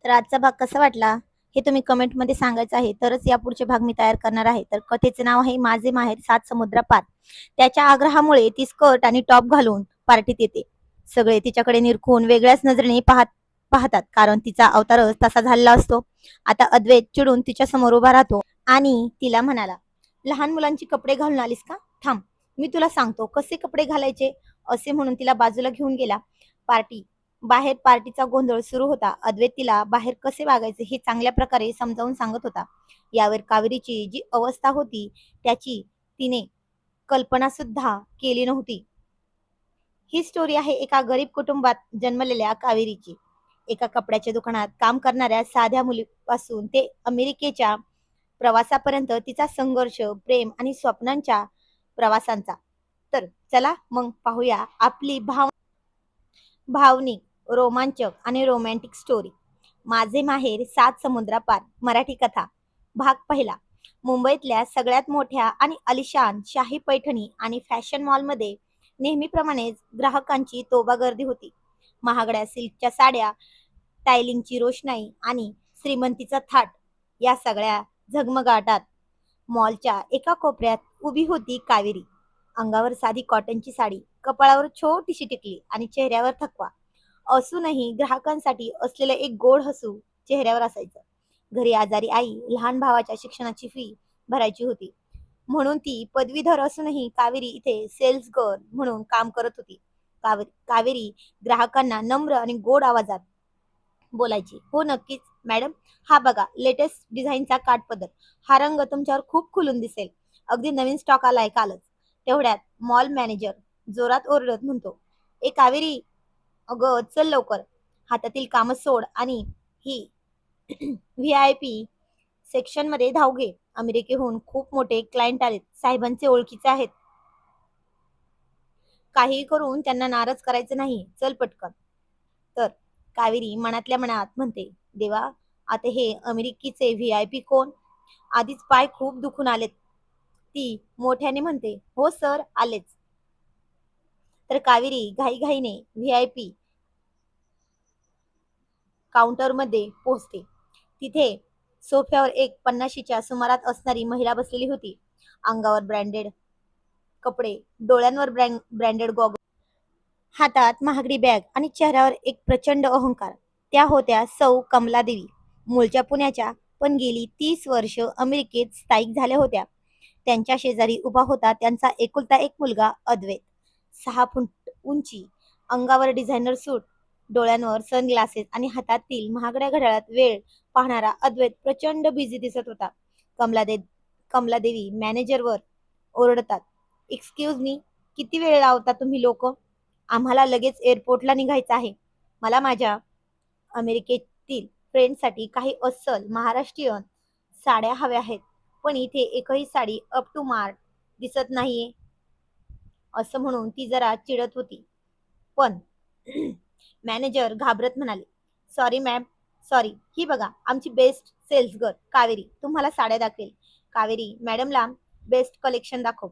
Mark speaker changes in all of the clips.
Speaker 1: तर आजचा भाग कसा वाटला हे तुम्ही कमेंटमध्ये सांगायचं आहे, तरच या पुढचे भाग मी तयार करणार आहे. तर कथेचे नाव आहे माझे माहेर सात समुद्रापार. त्याच्या आग्रहामुळे ती स्कर्ट आणि टॉप घालून पार्टीत येते. सगळे तिच्याकडे निरखून वेगळ्याच नजरेने पाहतात, कारण तिचा अवतारच तसा झालेला असतो. आता अद्वैत चिडून तिच्या समोर उभा राहतो आणि तिला म्हणाला, लहान मुलांची कपडे घालून आलीस का? थांब, मी तुला सांगतो कसे कपडे घालायचे. असे म्हणून तिला बाजूला घेऊन गेला. बाहेर पार्टीचा गोंधळ सुरू होता. अद्वैत तिला बाहेर कसे वागायचे हे चांगल्या प्रकारे समजावून सांगत होता. यावर कावेरीची जी अवस्था होती त्याची तिने कल्पना सुद्धा केली नव्हती. ही स्टोरी आहे एका गरीब कुटुंबात जन्मलेल्या कावेरीची. एका कपड्याच्या दुकानात काम करणाऱ्या साध्या मुलीपासून ते अमेरिकेच्या प्रवासापर्यंत तिचा संघर्ष, प्रेम आणि स्वप्नांच्या प्रवासांचा. तर चला मग पाहूया आपली भावनिक, रोमांचक आणि रोमॅन्टिक स्टोरी. माझे माहेर सात समुद्रापार मराठी कथा. भाग पहिला. मुंबईतल्या सगळ्यात मोठ्या आणि आलिशान शाही पैठणी आणि फॅशन मॉलमध्ये नेहमीप्रमाणेच ग्राहकांची तोबा गर्दी होती. महागड्या सिल्कच्या साड्या, टायलिंगची रोषणाई आणि श्रीमंतीचा थाट या सगळ्या झगमगाटात मॉलच्या एका कोपऱ्यात उभी होती कावेरी. अंगावर साधी कॉटनची साडी, कपाळावर छोटीशी टिकली आणि चेहऱ्यावर थकवा असूनही ग्राहकांसाठी असलेलं एक गोड हसू चेहऱ्यावर असायचं. घरी आजारी आई, लहान भावाच्या शिक्षणाची फी भरायची होती, म्हणून ती पदवीधर असूनही कावेरी इथे सेल्स गर्ल म्हणून काम करत होती. कावेरी ग्राहकांना नम्र आणि गोड आवाजात बोलायची. हो नक्कीच मॅडम, हा बघा लेटेस्ट डिझाईनचा काठपदर, हा रंग तुमच्यावर खूप खुलून दिसेल, अगदी नवीन स्टॉक आलाय कालच. तेवढ्यात मॉल मॅनेजर जोरात ओरडत म्हणतो, ए कावेरी, अगं चल लवकर, हातातील काम सोड आणि ही VIP सेक्शन मध्ये धाव घे. अमेरिकेहून खूप मोठे क्लायंट आलेत, साहेबांचे ओळखीचे आहेत, काही करून त्यांना नाराज करायचं नाही, चल पटकन. तर कावेरी मनातल्या मनात म्हणते, देवा, आता हे अमेरिकेचे VIP कोण? आधीच पाय खूप दुखून आलेत. ती मोठ्याने म्हणते, हो सर आलेच. तर कावेरी घाईघाईने VIP काउंटरमध्ये पोहोचते. तिथे सोफ्यावर एक 50च्या सुमारात असणारी महिला बसलेली होती. अंगावर ब्रँडेड कपडे, डोळ्यांवर ब्रँडेड गॉगल, हातात महागडी बॅग आणि चेहऱ्यावर एक प्रचंड अहंकार. त्या होत्या सौ कमलादेवी, मूळच्या पुण्याच्या, पण गेली 30 वर्ष अमेरिकेत स्थायिक झाल्या होत्या. त्यांच्या शेजारी उभा होता त्यांचा एकुलता एक मुलगा अद्वैत. 6 फूट उंची, अंगावर डिझायनर सूट, डोळ्यांवर सनग्लासेस आणि हातातील महागड्या घड्याळात वेळ पाहणारा अद्वैत प्रचंड बिझी दिसत होता. कमलादेवी मॅनेजरवर ओरडतात, एक्सक्यूज मी, किती वेळ लावता तुम्ही लोक? आम्हाला लगेच एअरपोर्टला निघायचं आहे. मला माझ्या अमेरिकेतील फ्रेंडसाठी काही अस्सल महाराष्ट्रीयन साड्या हव्या आहेत, पण इथे एकही साडी अप टू मार्क दिसत नाहीये. असं म्हणून ती जरा चिडत होती, पण मॅनेजर घाबरत म्हणाले, सॉरी मॅम, सॉरी, ही बघा आमची बेस्ट सेल्स गर्ल कावेरी तुम्हाला साड्या दाखवेल. कावेरी मॅडमला बेस्ट कलेक्शन दाखव.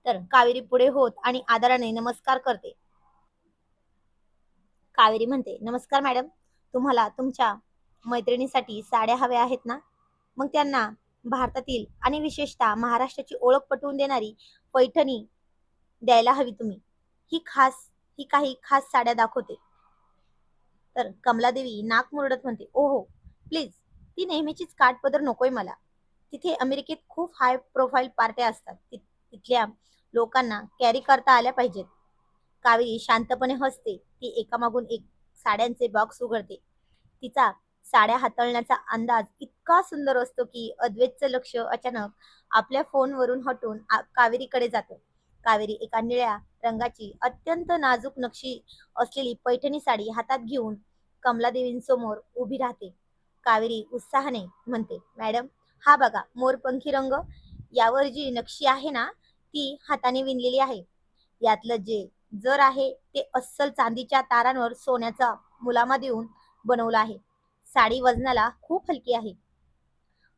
Speaker 1: तर कावेरी पुढे होत आणि आदराने नमस्कार करते. कावेरी म्हणते, नमस्कार मॅडम, तुम्हाला तुमच्या मैत्रिणीसाठी साड्या हव्या आहेत ना? मग त्यांना भारतातील आणि विशेषतः महाराष्ट्राची ओळख पटवून देणारी पैठणी द्यायला हवी तुम्ही. ही काही खास साड्या दाखवते. तर कमलादेवी नाक मुरडत म्हणते, ओहो प्लीज, ती नेहमीचीच काठपदर नकोय मला. तिथे अमेरिकेत खूप हाय प्रोफाईल पार्ट्या असतात, तिथल्या लोकांना कॅरी करता आल्या पाहिजेत. कावेरी शांतपणे हसते. ती एकामागून एक साड्यांचे बॉक्स उघडते. तिचा साड्या हाताळण्याचा अंदाज इतका सुंदर असतो की अद्वैतचं लक्ष अचानक आपल्या फोनवरून हटून कावेरीकडे जातं. कावेरी एका निळ्या रंगाची अत्यंत नाजूक नक्षी असलेली पैठणी साडी हातात घेऊन कमलादेवींसमोर उभी राहते. कावेरी उत्साहाने म्हणते, मॅडम, हा बघा मोरपंखी रंग, यावर जी नक्षी आहे ना ती हाताने विणलेली आहे. यातलं जे जर आहे ते अस्सल चांदीच्या तारांवर सोन्याचा मुलामा देऊन बनवलं आहे. साडी वजनाला खूप हलकी आहे,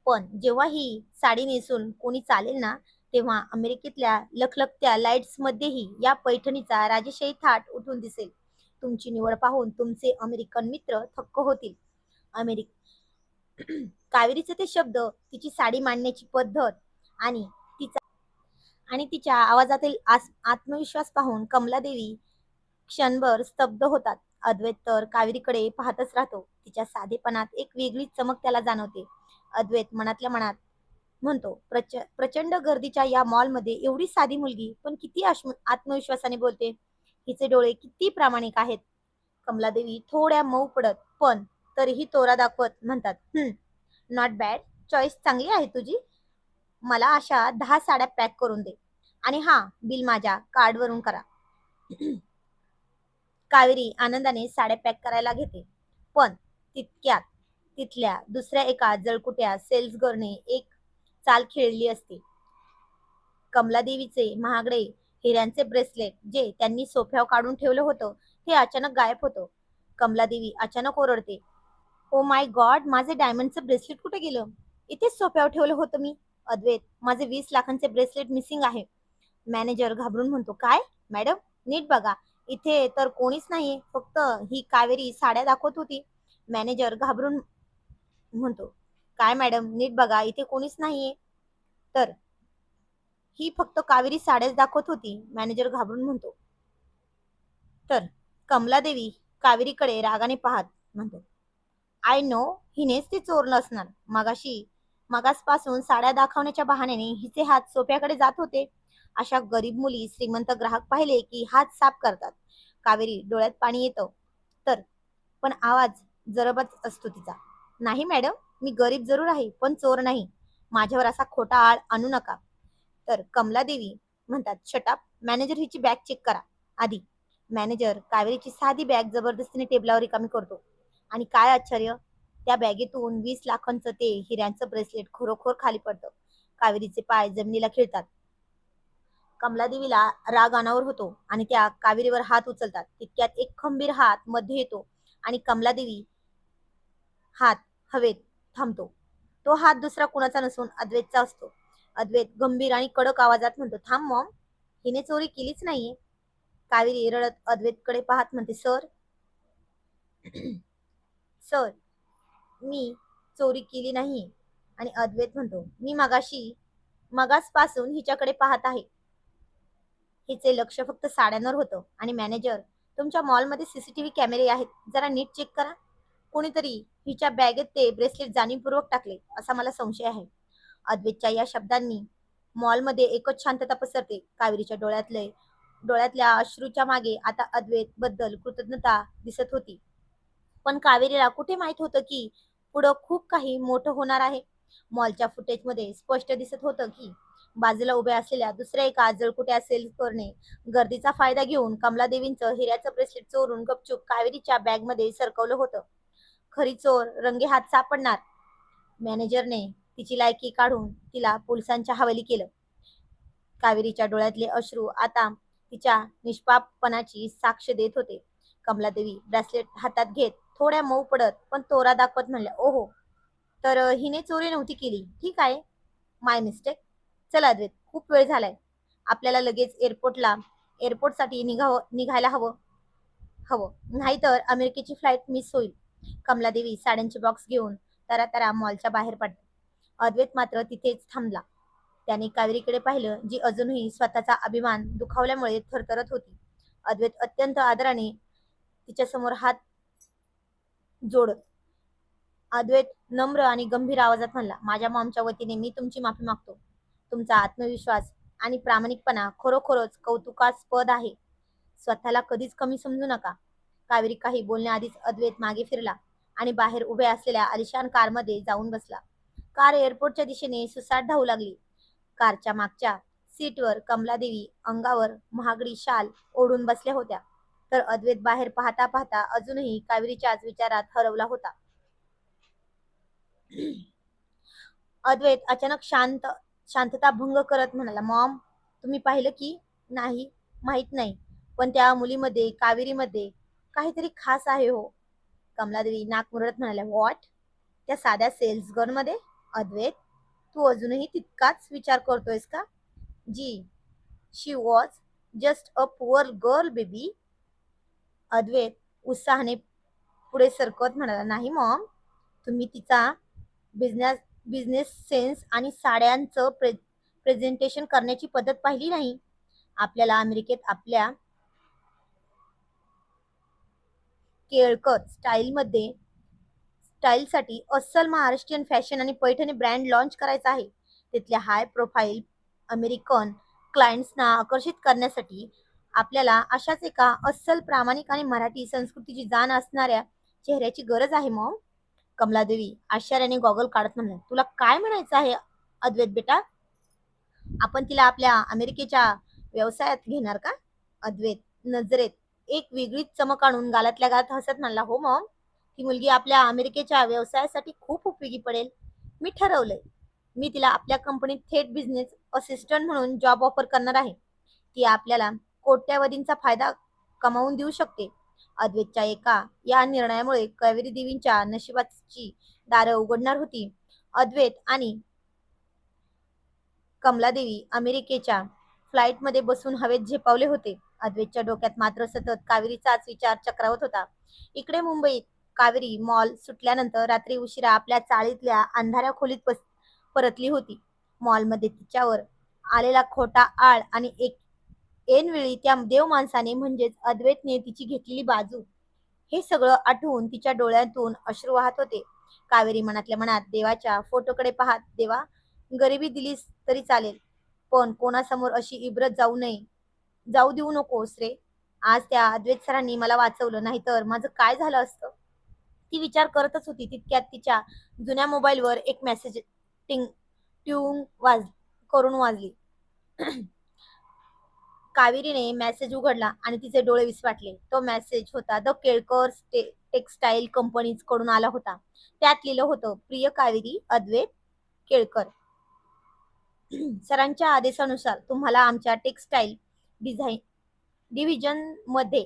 Speaker 1: पण जेव्हा ही साडी नेसून कोणी चालेल ना, तेव्हा अमेरिकेतल्या लखलखत्या लाईट्स मध्येही या पैठणीचा राजेशाही थाट उठून दिसेल. तुमची निवड पाहून तुमचे अमेरिकन मित्र थक्क होतील. कावेरीचे ते शब्द, तिची साडी मांडण्याची पद्धत आणि तिच्या आवाजातील आत्मविश्वास पाहून कमलादेवी क्षणभर स्तब्ध होतात. अद्वैत तर कावेरीकडे पाहतच राहतो. तिच्या साधेपणात एक वेगळीच चमक त्याला जाणवते. अद्वैत मनातल्या मनात म्हणतो, प्रचंड गर्दीच्या या मॉलमध्ये एवढी साधी मुलगी पण किती आत्मविश्वासाने बोलते. हिचे डोळे किती प्रामाणिक आहेत. कमलादेवी थोड्या मऊ पडत पण तरीही तोरा दाखवत म्हणतात, नॉट बॅड, चॉईस चांगली आहे तुझी. मला अशा 10 साड्या पॅक करून दे आणि हा बिल माझ्या कार्डवरून करा. कावेरी आनंदाने साड्या पॅक करायला घेते, पण तितक्यात तिथल्या दुसऱ्या एका जळकुट्या सेल्स गर्लने एक चाल खेळली असते. कमलादेवीचे महागडे हिऱ्यांचे ब्रेसलेट जे त्यांनी सोफ्यावर काढून ठेवलं होतं ते अचानक गायब होतं. कमलादेवी अचानक ओरडते, ओ माय गॉड, माझे डायमंडचं ब्रेसलेट कुठे गेलं? इथेच सोफ्यावर ठेवलं होतं मी. अद्वैत, माझे 20 लाखांचे ब्रेसलेट मिसिंग आहे. मॅनेजर घाबरून म्हणतो, काय मॅडम, नीट बघा, इथे तर कोणीच नाहीये, फक्त ही कावेरी साड्या दाखवत होती. मॅनेजर घाबरून म्हणतो, काय मॅडम, नीट बघा, इथे कोणीच नाहीये. तर ही फक्त कावेरी साड्याच दाखवत होती. मॅनेजर घाबरून म्हणतो. तर कमलादेवी कावेरीकडे रागाने पाहत म्हणतो, आय नो, हिनेच ते चोरलं असणार. मगासपासून साड्या दाखवण्याच्या बहाण्याने हिचे हात सोफ्याकडे जात होते. अशा गरीब मुली श्रीमंत ग्राहक पाहिले की हात साफ करतात. कावेरी डोळ्यात पाणी येतं, तर पण आवाज जरबच असतो तिचा. नाही मॅडम, मी गरीब जरूर आहे पण चोर नाही. माझ्यावर असा खोटा आळ आणू नका. तर कमलादेवी म्हणतात, शटअप, मॅनेजर हिची बॅग चेक करा आधी. मॅनेजर कावेरीची साधी बॅग जबरदस्तीने टेबलावर रिकामी करतो आणि काय आश्चर्य, त्या बॅगेतून 20 लाखांचं ते हिऱ्यांचं ब्रेसलेट खरोखर खाली पडतं. कावेरीचे पाय जमिनीला खिळतात. कमलादेवीला राग अनावर होतो आणि त्या कावेरीवर हात उचलतात. तितक्यात एक खंबीर हात मध्ये येतो आणि कमलादेवी हात हवेत थांबतो. तो हात दुसरा कुणाचा नसून अद्वैतचा असतो. अद्वैत गंभीर आणि कडक आवाजात म्हणतो, थांब मॉम, हिने चोरी केलीच नाहीये. कावेरी रडत अद्वैतकडे पाहत म्हणते, सर, सर, मी चोरी केली नाही. आणि अद्वैत म्हणतो, मी मगासपासून हिच्याकडे पाहत आहे. हिचे लक्ष फक्त साड्यांवर होतं. आणि मॅनेजर, तुमच्या मॉलमध्ये सीसीटीव्ही कॅमेरे आहेत, जरा नीट चेक करा. कोणीतरी हिच्या बॅगेत ते ब्रेसलेट जाणीवपूर्वक टाकले असा मला संशय आहे. अद्वैतच्या या शब्दांनी मॉलमध्ये एकच शांतता पसरते. कावेरीच्या डोळ्यातल्या अश्रूच्या मागे आता अद्वैत बद्दल कृतज्ञता दिसत होती. पण कावेरीला कुठे माहित होतं की पुढं खूप काही मोठं होणार आहे. मॉलच्या फुटेजमध्ये स्पष्ट दिसत होतं की बाजूला उभ्या असलेल्या दुसऱ्या एका जळकुट्या सेल्सकरने गर्दीचा फायदा घेऊन कमलादेवींचं हिऱ्याचं ब्रेसलेट चोरून गपचूप कावेरीच्या बॅगमध्ये सरकवलं होतं. खरी चोर रंगेहात सापडणार. मॅनेजरने तिची लायकी काढून तिला पोलिसांच्या हवाली केलं. कावेरीच्या डोळ्यातले अश्रू आता तिच्या निष्पापपणाची साक्ष देत होते. कमलादेवी ब्रेसलेट हातात घेत थोड्या मऊ पडत पण तोरा दाखवत म्हणल्या, ओहो, तर हिने चोरी नव्हती केली. ठीक आहे, माय मिस्टेक. चला अद्वैत, खूप वेळ झालाय, आपल्याला लगेच एअरपोर्टसाठी निघायला हवं हवं नाहीतर अमेरिकेची फ्लाईट मिस होईल. कमलादेवी साड्यांचे बॉक्स घेऊन तरा मॉलच्या बाहेर पडते. अद्वैत मात्र तिथेच थांबला. त्याने कावेरीकडे पाहिलं, जी अजूनही स्वतःचा अभिमान दुखावल्यामुळे थरथरत होती. अद्वैत अत्यंत आदराने तिच्यासमोर हात जोडत अद्वैत नम्र आणि गंभीर आवाजात म्हणला, माझ्या मॉमच्या वतीने मी तुमची माफी मागतो. तुमचा आत्मविश्वास आणि प्रामाणिकपणा खरोखरच कौतुकास्पद आहे. स्वतःला कधीच कमी समजू नका. कावेरी काही बोलण्याआधीच अद्वैत मागे फिरला आणि बाहेर उभ्या असलेल्या आलिशान कारमध्ये जाऊन बसला. कार एअरपोर्टच्या दिशेने सुसाट धावू लागली. कारच्या मागच्या सीटवर कमलादेवी अंगावर महागडी शाल ओढून बसल्या होत्या. तर अद्वैत बाहेर पाहता पाहता अजूनही कावेरीच्याच विचारात हरवला होता. अद्वैत अचानक शांतता भंग करत म्हणाला, मॉम, तुम्ही पाहिलं की नाही माहित नाही, पण त्या मुलीमध्ये, कावेरीमध्ये काहीतरी खास आहे हो. कमलादेवी नाक मुरडत म्हणाल्या, व्हॉट? त्या साध्या सेल्स गर्ल मध्ये? अद्वैत, तू अजूनही तितकाच विचार करतोयस का? जी, she was just a poor girl baby. Advait उत्साहाने पुढे सरकत म्हणाला, नाही मॉम, तुम्ही तिचा बिझनेस बिझनेस सेन्स आणि साड्यांचं प्रेझेंटेशन करण्याची पद्धत पाहिली नाही. आपल्याला अमेरिकेत आपल्या केळकर स्टाईलसाठी अस्सल महाराष्ट्रीयन फॅशन आणि पैठणी ब्रँड लॉन्च करायचा आहे. तिथल्या हाय प्रोफाईल अमेरिकन क्लायंट्सना आकर्षित करण्यासाठी आपल्याला अशाच एका अस्सल प्रामाणिक आणि मराठी संस्कृतीची जाण असणाऱ्या चेहऱ्याची गरज आहे मॉम. कमलादेवी आश्चर्याने गॉगल काढत म्हणाल्या, तुला काय म्हणायचं आहे अद्वैत बेटा? आपण तिला आपल्या अमेरिकेच्या व्यवसायात घेणार का? अद्वैत नजरेत एक वेगळीच चमक आणून गालातल्या गालात हसत म्हणाला, हो मॉम, ती मुलगी आपल्या अमेरिकेच्या व्यवसायासाठी खूप उपयोगी पडेल. मी ठरवलंय, मी तिला आपल्या कंपनीत थेट बिझनेस असिस्टंट म्हणून जॉब ऑफर करणार आहे. ती आपल्याला कोट्यावधींचा फायदा कमावून देऊ शकते. अद्वैतच्या एका या निर्णयामुळे कावेरी देवींच्या नशिबाची दारं उघडणार होती. अद्वैत आणि कमलादेवी अमेरिकेच्या फ्लाईटमध्ये बसून हवेत झेपावले होते. अद्वैतच्या डोक्यात मात्र सतत कावेरीचाच विचार चक्रावत होता. इकडे मुंबईत कावेरी मॉल सुटल्यानंतर रात्री उशिरा आपल्या चाळीतल्या अंधाऱ्या खोलीत परतली होती. मॉलमध्ये तिच्यावर आलेला खोटा आळ आणि ऐनवेळी त्या देव माणसाने म्हणजेच अद्वैतने तिची घेतलेली बाजू, हे सगळं आठवून तिच्या डोळ्यातून अश्रू वाहत होते. कावेरी मनातल्या मनात देवाच्या फोटोकडे पाहत, देवा, गरिबी दिलीस तरी चालेल, पण कोणासमोर अशी इब्रत जाऊ देऊ नकोस रे. आज त्या अद्वैत सरांनी मला वाचवलं, नाहीतर माझं काय झालं असतं. ती विचार करतच होती. तितक्यात तिच्या जुन्या मोबाईलवर एक मेसेज ट्यून करून वाजली. कावेरीने मेसेज उघडला आणि तिचे डोळे विस्फाटले. तो मेसेज होता द केळकर टेक्सटाईल कंपनीज कडून आला होता. त्यात लिहिलं होतं, प्रिय कावेरी, अद्वैत केळकर सरांच्या आदेशानुसार तुम्हाला आमच्या टेक्सटाईल डिव्हिजन मध्ये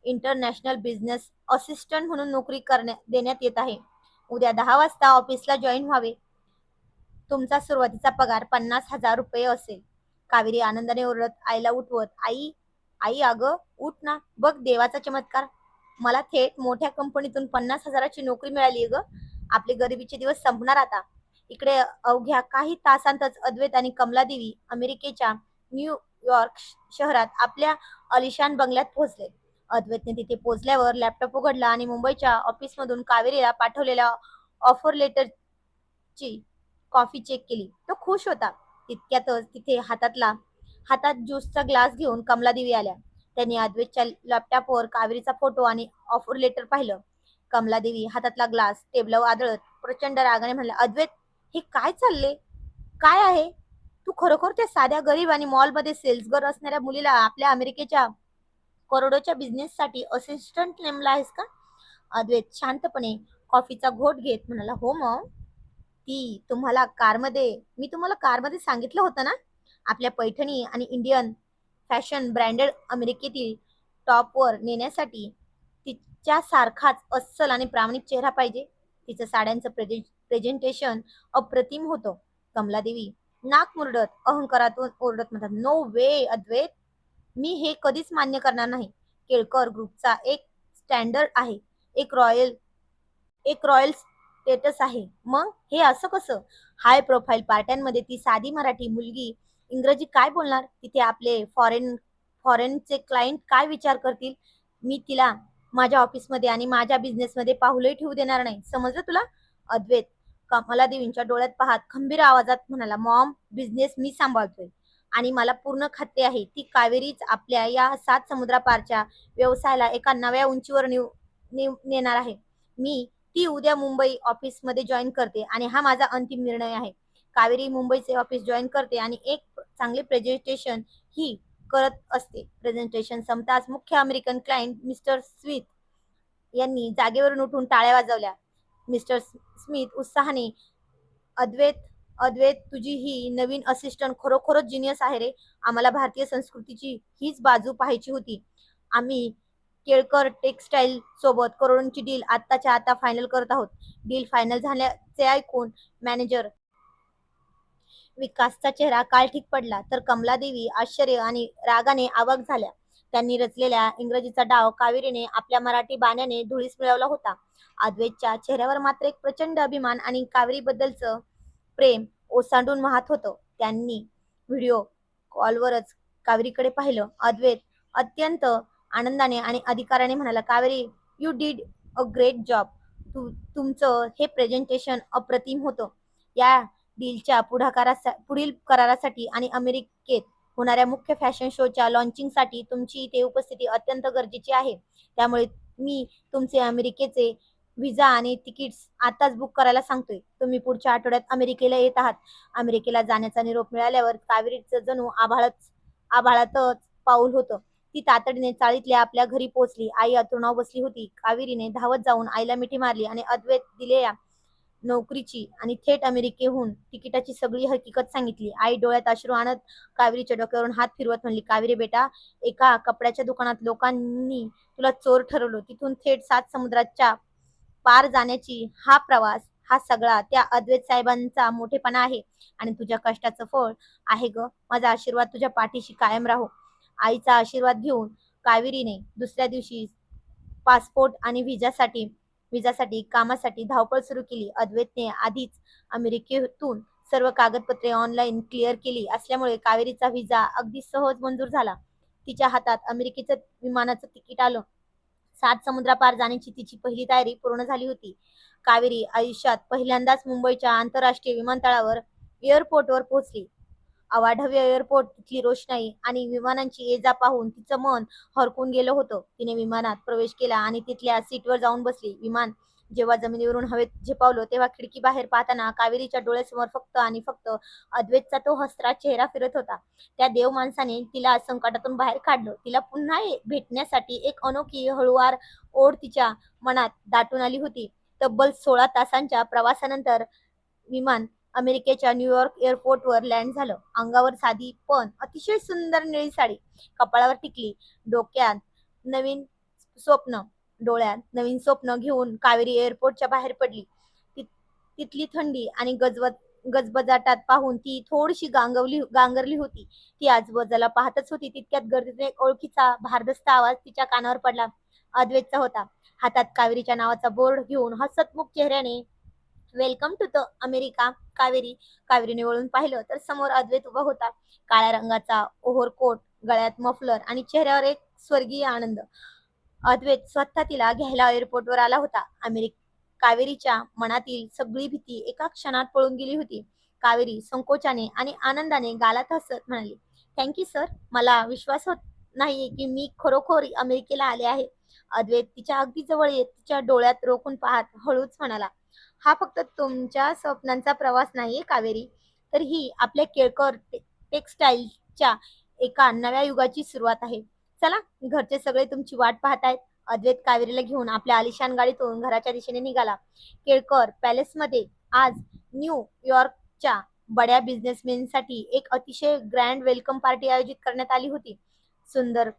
Speaker 1: इंटरनॅशनल बिझनेस असिस्टंट म्हणून नोकरी देण्यात येत आहे. उद्या 10 वाजता ऑफिसला जॉईन व्हावे. तुमचा सुरुवातीचा पगार 50,000 रुपये असेल. कावेरी आनंदाने ओरडत आईला उठवत, आई आई अगं उठ ना, बघ देवाचा चमत्कार, मला थेट मोठ्या कंपनीतून 50,000ची नोकरी मिळाली ग. आपले गरिबीचे दिवस संपणार आता. इकडे अवघ्या काही तासांतच अद्वैत आणि कमलादेवी अमेरिकेच्या न्यूयॉर्क शहरात आपल्या अलिशान बंगल्यात पोहोचले. अद्वैतने तिथे पोहोचल्यावर लॅपटॉप उघडला आणि मुंबईच्या ऑफिसमधून कावेरीला पाठवलेल्या ऑफर लेटरची कॉफी चेक केली. तो खुश होता. तितक्यातच तिथे हातात ज्यूसचा ग्लास घेऊन कमलादेवी आल्या. त्यांनी अद्वैतच्या लॅपटॉपवर कावेरीचा फोटो आणि ऑफर लेटर पाहिलं. कमलादेवी हातातला ग्लास टेबलावर आदळत प्रचंड रागाने म्हणल्या, अद्वैत, हे काय चालले? काय आहे? तू खरोखर त्या साध्या गरीब आणि मॉलमध्ये सेल्स गर्ल असणाऱ्या मुलीला आपल्या अमेरिकेच्या करोडोच्या बिझनेससाठी असिस्टंट नेमला आहेस का? अद्वैत शांतपणे कॉफीचा घोट घेत म्हणाला, हो मॉम, मी तुम्हाला कारमध्ये सांगितलं होतं ना, आपल्या पैठणी आणि इंडियन फॅशन ब्रँडेड अमेरिकेतील टॉपवर नेण्यासाठी तिच्या सारखाच अस्सल आणि प्रामाणिक चेहरा पाहिजे. तिचं साड्यांचं प्रेझेंटेशन अप्रतिम होतं. कमलादेवी नाक मुरडत अहंकारातून ओरडत म्हणतात, नो वे अद्वैत, मी हे कधीच मान्य करणार नाही. केळकर ग्रुपचा एक स्टँडर्ड आहे, एक रॉयल स्टेटस आहे. मग हे असं कसं? हाय प्रोफाईल पार्ट्यांमध्ये ती साधी मराठी मुलगी इंग्रजी काय बोलणार? तिथे आपले फॉरेनचे क्लायंट काय विचार करतील? मी तिला माझ्या ऑफिसमध्ये आणि माझ्या बिझनेसमध्ये पाहुलही ठेवू देणार नाही. समजलं तुला? अद्वैत कमलादेवींच्या डोळ्यात पाहत खंबीर आवाजात म्हणाला, मॉम, बिझनेस मी सांभाळतोय आणि मला पूर्ण खात्री आहे ती कावेरीच आपल्या या 7 समुद्रापारच्या व्यवसायाला एका नव्या उंचीवर नेणार आहे. मी ती उद्या मुंबई ऑफिसमध्ये जॉईन करते आणि हा माझा अंतिम निर्णय आहे. कावेरी मुंबईचे ऑफिस जॉईन करते आणि एक चांगले प्रेझेंटेशन ही करत असते. प्रेझेंटेशन संपताच मुख्य अमेरिकन क्लायंट मिस्टर स्मिथ यांनी जागेवरून उठून टाळ्या वाजवल्या. मिस्टर स्मिथ उत्साहाने, अद्वैत अद्वैत, तुझी ही नवीन असिस्टंट खरोखरच जिनियस आहे रे. आम्हाला भारतीय संस्कृतीची हीच बाजू पाहायची होती. आम्ही केळकर टेक्सटाईल सोबत करोडोंची डील आत्ताच्या आता फायनल करत आहोत. डील फायनल झाल्याचे ऐकून मॅनेजर विकासचा चेहरा काळठीक पडला, तर कमलादेवी आश्चर्य आणि रागाने अवाक झाल्या. त्यांनी रचलेल्या इंग्रजीचा डाव कावेरीने आपल्या मराठी बाण्याने धुळीस मिळवला होता. अद्वैतच्या चेहऱ्यावर मात्र एक प्रचंड अभिमान आणि कावेरीबद्दलचं प्रेम ओसांडून वाहत होतं. त्यांनी व्हिडिओ कॉलवरच कावेरीकडे पाहिलं. अद्वैत अत्यंत आनंदाने आणि अधिकाराने म्हणाला, Kaveri, you did a great job. तुमचं हे प्रेझेंटेशन अप्रतिम होतं. या डीलच्या पुढील करारासाठी आणि अमेरिकेत होणाऱ्या मुख्य फॅशन शोच्या लॉन्चिंगसाठी तुमची इथे उपस्थिती अत्यंत गरजेची आहे. त्यामुळे मी तुमचे अमेरिकेचे व्हिसा आणि तिकीट्स आताच बुक करायला सांगतोय. तुम्ही पुढच्या आठवड्यात अमेरिकेला येत आहात. अमेरिकेला जाण्याचा निरोप मिळाल्यावर कावेरीचं जणू आभाळातच पाऊल होतं. ती तातडीने चाळीतल्या आपल्या घरी पोहोचली. आई अंथरुणावर बसली होती. कावेरीने धावत जाऊन आईला मिठी मारली आणि अद्वैत दिलेल्या नोकरीची आणि थेट अमेरिकेहून तिकिटाची सगळी हकीकत सांगितली. आई डोळ्यात अश्रू आणत कावेरीच्या डोक्यावरून हात फिरवत म्हणली, कावेरी बेटा, एका कपड्याच्या दुकानात लोकांनी तुला चोर ठरवलं. तिथून थेट 7 समुद्राच्या पार जाण्याची हा प्रवास, हा सगळा त्या अद्वैत साहेबांचा मोठेपणा आहे आणि तुझ्या कष्टाचं फळ आहे ग. माझा आशीर्वाद तुझ्या पाठीशी कायम राहो. आईचा आशीर्वाद घेऊन कावेरीने दुसऱ्या दिवशी पासपोर्ट आणि व्हिसासाठी कामासाठी धावपळ सुरू केली. अद्वैतने आधीच अमेरिकेतून सर्व कागदपत्रे ऑनलाईन क्लिअर केली असल्यामुळे कावेरीचा व्हिसा अगदी सहज मंजूर झाला. तिच्या हातात अमेरिकेचं विमानाचं तिकीट आलं. 7 समुद्रापार जाण्याची तिची पहिली तयारी पूर्ण झाली होती. कावेरी आयुष्यात पहिल्यांदाच मुंबईच्या आंतरराष्ट्रीय विमानतळावर एअरपोर्टवर पोहोचली. अवाढव्य एअरपोर्ट, तिथली रोषणाई आणि विमानांची ये-जा पाहून तिचं मन हरकून गेलं होतं. तिने विमानात प्रवेश केला आणि तिथल्या सीटवर जाऊन बसली. विमान जेव्हा जमिनीवरून हवेत झेपावलं तेव्हा खिडकी बाहेर पाहताना कावेरीच्या डोळ्यासमोर फक्त आणि फक्त अद्वैतचा तो हसरा चेहरा फिरत होता. त्या देव माणसाने तिला संकटातून बाहेर काढलं. तिला पुन्हा भेटण्यासाठी एक अनोखी हळुवार ओढ तिच्या मनात दाटून आली होती. तब्बल 16 तासांच्या प्रवासानंतर विमान अमेरिकेच्या न्यूयॉर्क एअरपोर्टवर लँड झालं. अंगावर साधी पण अतिशय सुंदर निळी साडी, कपाळावर टिकली, डोळ्यात नवीन स्वप्न घेऊन कावेरी एअरपोर्टच्या बाहेर पडली. तिथली थंडी आणि गजबजाटात पाहून ती थोडीशी गांगरली होती. ती आजूबाजूला पाहतच होती. तितक्यात गर्दीतून एक ओळखीचा भारदस्त आवाज तिच्या कानावर पडला. अद्वैतचा होता. हातात कावेरीच्या नावाचा बोर्ड घेऊन हसतमुख चेहऱ्याने, welcome to the America Kaveri. कावेरीने वळून पाहिलं तर समोर अद्वैत उभा होता. काळ्या रंगाचा ओव्हरकोट, गळ्यात मफलर आणि चेहऱ्यावर एक स्वर्गीय आनंद. अद्वैत स्वतः तिला घ्यायला एअरपोर्टवर आला होता. कावेरीच्या मनातील सगळी भीती एका क्षणात पळून गेली होती. कावेरी संकोचाने आणि आनंदाने गालात हसत म्हणाली, थँक्यू सर. मला विश्वास होत नाहीये की मी खरोखर अमेरिकेला आले आहे. अद्वैत तिच्या अगदी जवळ येत तिच्या डोळ्यात रोखून पाहत हळूच म्हणाला, हा फक्त तुमच्या स्वप्नांचा प्रवास नाहीये कावेरी, तर ही आपल्या केळकर टेक्सटाईलच्या एका नव्या युगाची सुरुवात आहे. चला, घरचे सगळे तुमची वाट पाहतायत. अद्वैत कावेरीला घेऊन आपल्या आलिशान गाडीतून घराच्या दिशेने निघाला. केळकर पॅलेसमध्ये आज न्यूयॉर्कच्या बड्या बिझनेसमेनसाठी एक अतिशय ग्रँड वेलकम पार्टी आयोजित करण्यात आली होती. सुंदर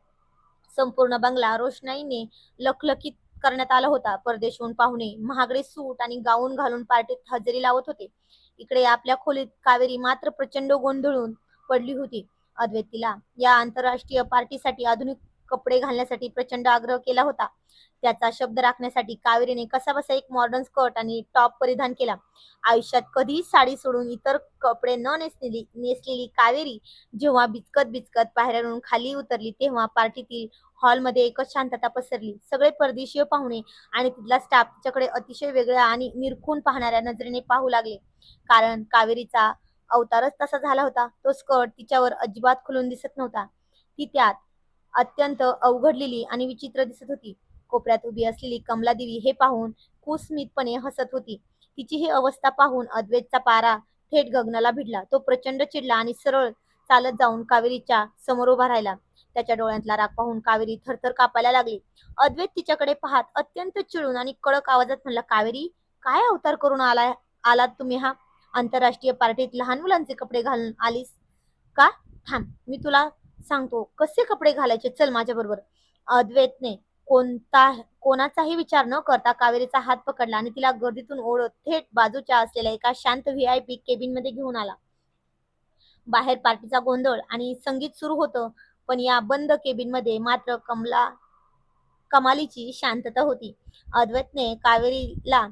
Speaker 1: संपूर्ण बंगला रोषणाईने लखलखीत करण्यात आला होता. परदेशहून पाहुणे महागडे सूट आणि गाऊन घालून पार्टीत हजेरी लावत होते. इकडे आपल्या खोलीत कावेरी मात्र प्रचंड गोंधळून पडली होती. अद्वैत तिला या आंतरराष्ट्रीय पार्टीसाठी आधुनिक कपडे घालण्यासाठी प्रचंड आग्रह केला होता. त्याचा शब्द राखण्यासाठी कावेरीने कसाबसा एक मॉडर्न स्कर्ट आणि टॉप परिधान केला. आयुष्यात कधी साडी सोडून इतर कपडे न नेसलेली कावेरी जेव्हा बिचकत पायऱ्यांवरून खाली उतरली तेव्हा पार्टीतील हॉलमध्ये एकच शांतता पसरली. सगळे परदेशीय पाहुणे आणि तिथला स्टाफ तिच्याकडे अतिशय वेगळ्या आणि निरखून पाहणाऱ्या नजरेने पाहू लागले. कारण कावेरीचा अवतारच तसा झाला होता. तो स्कर्ट तिच्यावर अजिबात खुलून दिसत नव्हता. ती त्यात अत्यंत अवघडलेली आणि विचित्र दिसत होती. कोपऱ्यात उभी असलेली कमलादेवी हे पाहून कुस्मितपणे हसत होती. तिची ही अवस्था पाहून अद्वैतचा पारा थेट गगनाला भिडला. तो प्रचंड चिडला आणि सरळ चालत जाऊन कावेरीच्या समोर उभा राहिला. त्याच्या डोळ्यातला राग पाहून कावेरी थरथर कापायला लागली. अद्वैत तिच्याकडे पाहत अत्यंत चिडून आणि कडक आवाजात म्हणला, कावेरी, काय अवतार करून आलात तुम्ही? हा आंतरराष्ट्रीय पार्टीत लहान मुलांचे कपडे घालून आलीस का? थांब, मी तुला सांगतो कसे कपडे घालायचे, चल माझ्या बरोबर. अद्वैतने कोणाचाही विचार न करता कावेरीचा हात पकडला आणि तिला गर्दीतून ओढत थेट बाजूच्या असलेल्या एका शांत व्हीआयपी केबिन मध्ये घेऊन आला. बाहेर पार्टीचा गोंधळ आणि संगीत सुरू होतं, पण या बंद केबिन मध्ये मात्र कमालीची शांतता होती. अद्वैतने कावेरीला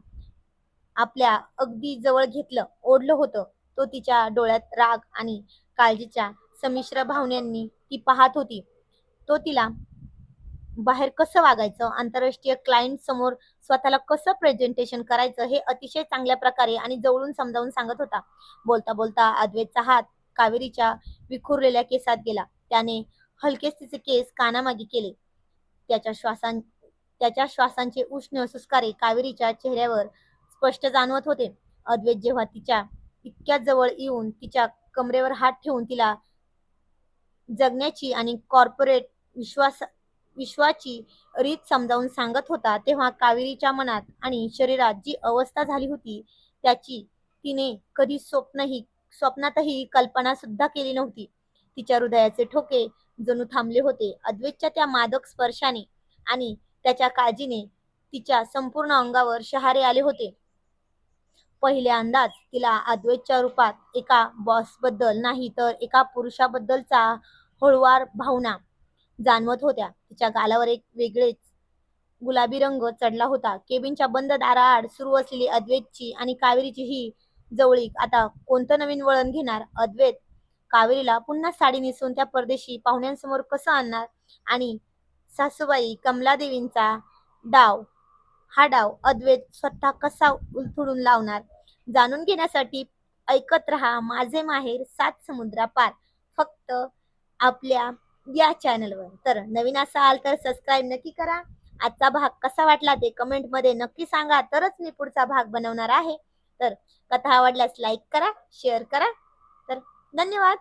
Speaker 1: आपल्या अगदी जवळ घेतलं, ओढलं होतं. तो तिच्या डोळ्यात राग आणि काळजीच्या संमिश्र भावनांनी ती पाहत होती. तो तिला बाहेर कसं वागायचं, आंतरराष्ट्रीय क्लायंट समोर स्वतःला कसं प्रेझेंटेशन करायचं हे अतिशय चांगल्या प्रकारे आणि जवळून समजावून सांगत होता. बोलता बोलता अद्वैतचा हात कावेरीच्या विखुरलेल्या केसात गेला. त्याने हलकेच तिचे केस कानामागे केले. त्याच्या श्वासां त्याच्या श्वासांचे उष्ण सुस्कारे कावेरीच्या चेहऱ्यावर स्पष्ट जाणवत होते. अद्वैत जेव्हा तिच्या इतक्या जवळ येऊन तिच्या कमरेवर हात ठेवून तिला जगण्याची आणि कॉर्पोरेट विश्वाची रीत समजावून सांगत होता, तेव्हा कावेरीच्या मनात आणि शरीरात जी अवस्था झाली होती त्याची तिने कधी स्वप्नातही कल्पना सुद्धा केली नव्हती. तिच्या हृदयाचे ठोके जणू थांबले होते. अद्वैतच्या त्या मादक स्पर्शाने आणि त्याच्या काळजीने तिच्या संपूर्ण अंगावर शहारे आले होते. पहिल्यांदाच तिला अद्वैतच्या रूपात एका बॉसबद्दल नाही तर एका पुरुषाबद्दलचा हळुवार भावना जाणवत होत्या. तिच्या गालावर एक वेगळेच गुलाबी रंग चढला होता. केबिनच्या बंद दाराआड सुरू असलेली अद्वैतची आणि कावेरीची ही जवळीक आता कोणतं नवीन वळण घेणार? अद्वैत कावेरीला पुन्हा साडी नेसवून त्या परदेशी पाहुण्यांसमोर कसं आणणार? आणि सासूबाई कमलादेवींचा डाव हा डाव अद्वैत स्वतः कसा उलथडून लावणार? जाणून घेण्यासाठी ऐकत रहा माझे माहेर सात समुद्रापार, फक्त आपल्या या चॅनलवर. तर नवीन असाल तर सबस्क्राईब नक्की करा. आजचा भाग कसा वाटला ते कमेंट मध्ये नक्की सांगा, तरच मी पुढचा भाग बनवणार आहे. तर कथा आवडल्यास लाईक करा, शेअर करा. तर धन्यवाद.